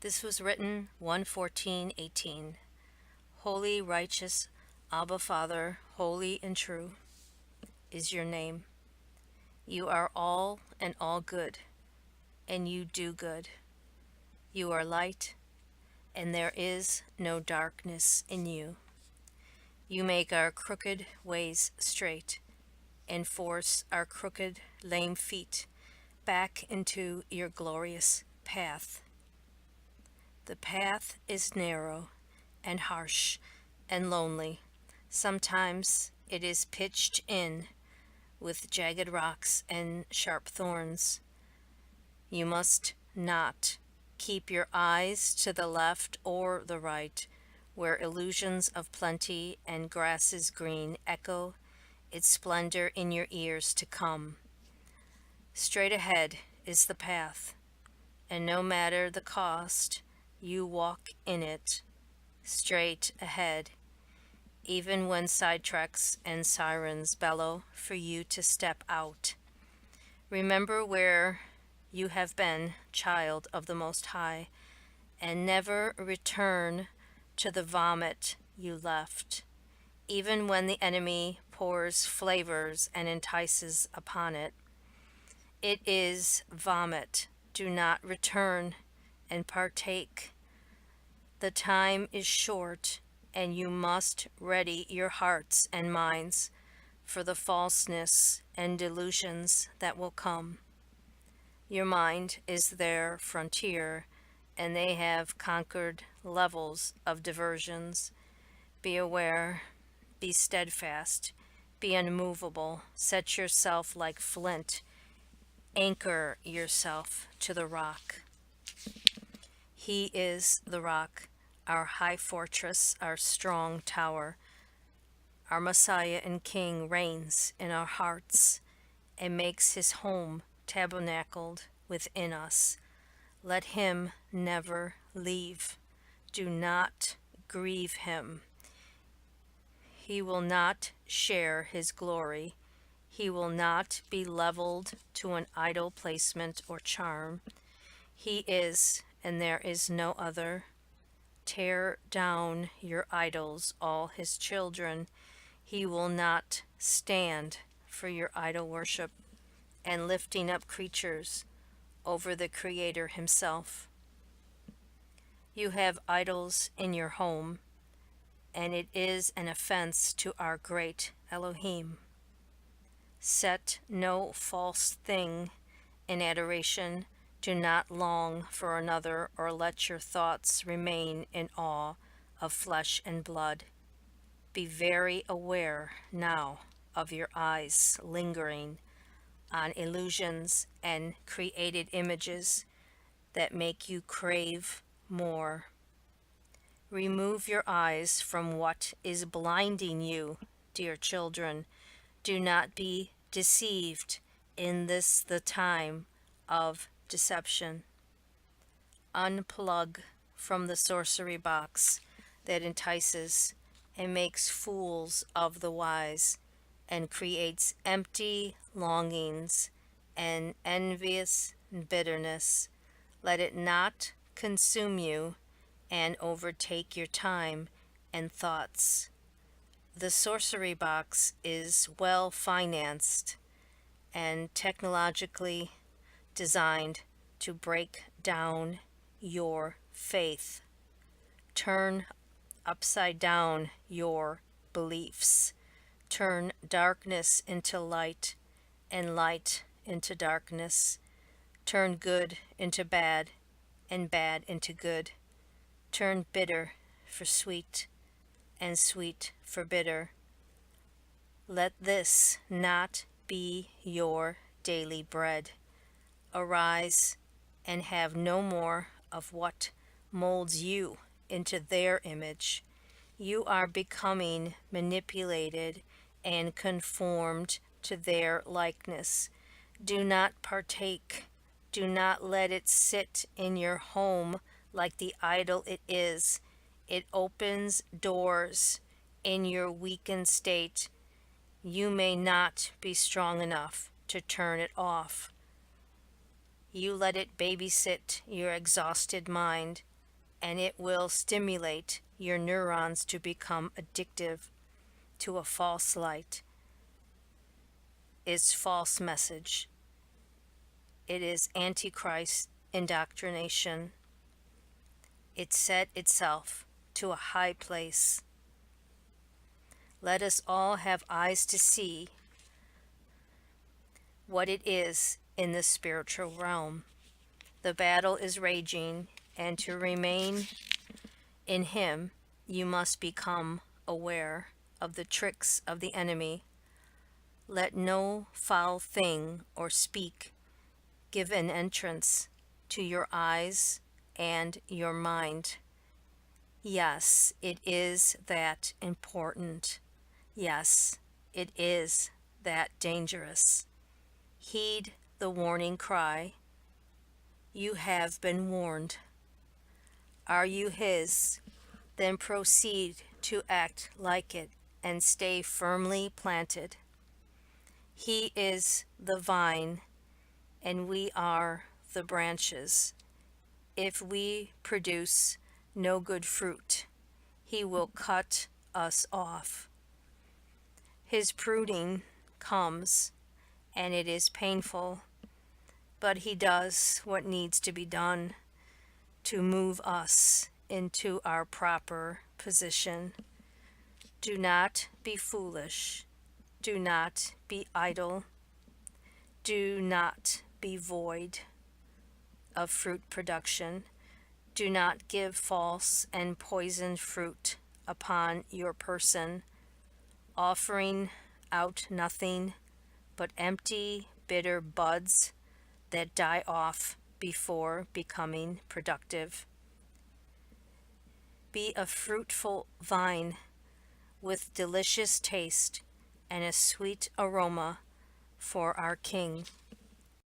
This was written 1:14:18. Holy, righteous Abba Father, holy and true is your name. You are all and all good, and you do good. You are light, and there is no darkness in you. You make our crooked ways straight, and force our crooked, lame feet back into your glorious path. The path is narrow and harsh and lonely. Sometimes it is pitched in with jagged rocks and sharp thorns. You must not keep your eyes to the left or the right, where illusions of plenty and grasses green echo its splendor in your ears to come. Straight ahead is the path, and no matter the cost, you walk in it, straight ahead, even when sidetracks and sirens bellow for you to step out. Remember where you have been, child of the Most High, and never return to the vomit you left, even when the enemy pours flavors and entices upon it. It is vomit. Do not return and partake. The time is short, and you must ready your hearts and minds for the falseness and delusions that will come. Your mind is their frontier, and they have conquered levels of diversions. Be aware, be steadfast, be unmovable, set yourself like flint, anchor yourself to the rock. He is the rock, our high fortress, our strong tower. Our Messiah and King reigns in our hearts and makes his home tabernacled within us. Let him never leave. Do not grieve him. He will not share his glory. He will not be leveled to an idol placement or charm. He is, and there is no other. Tear down your idols, all his children. He will not stand for your idol worship and lifting up creatures over the Creator himself. You have idols in your home, and it is an offense to our great Elohim. Set no false thing in adoration. Do not long for another, or let your thoughts remain in awe of flesh and blood. Be very aware now of your eyes lingering on illusions and created images that make you crave more. Remove your eyes from what is blinding you, dear children. Do not be deceived in this the time of deception. Unplug from the sorcery box that entices and makes fools of the wise and creates empty longings and envious bitterness. Let it not consume you and overtake your time and thoughts. The sorcery box is well financed and technologically designed to break down your faith, turn upside down your beliefs, turn darkness into light and light into darkness, turn good into bad and bad into good, turn bitter for sweet and sweet for bitter. Let this not be your daily bread. Arise and have no more of what molds you into their image. You are becoming manipulated and conformed to their likeness. Do not partake. Do not let it sit in your home like the idol it is. It opens doors in your weakened state. You may not be strong enough to turn it off. You let it babysit your exhausted mind, and it will stimulate your neurons to become addictive to a false light. It's false message. It is antichrist indoctrination. It set itself to a high place. Let us all have eyes to see what it is in the spiritual realm. The battle is raging, and to remain in Him, you must become aware of the tricks of the enemy. Let no foul thing or speak give an entrance to your eyes and your mind. Yes, it is that important. Yes, it is that dangerous. Heed the warning cry. You have been warned. Are you His? Then proceed to act like it and stay firmly planted. He is the vine, and we are the branches. If we produce no good fruit, He will cut us off. His pruning comes, and it is painful, but He does what needs to be done to move us into our proper position. Do not be foolish. Do not be idle. Do not be void of fruit production. Do not give false and poisoned fruit upon your person, offering out nothing but empty, bitter buds that die off before becoming productive. Be a fruitful vine with delicious taste and a sweet aroma for our King.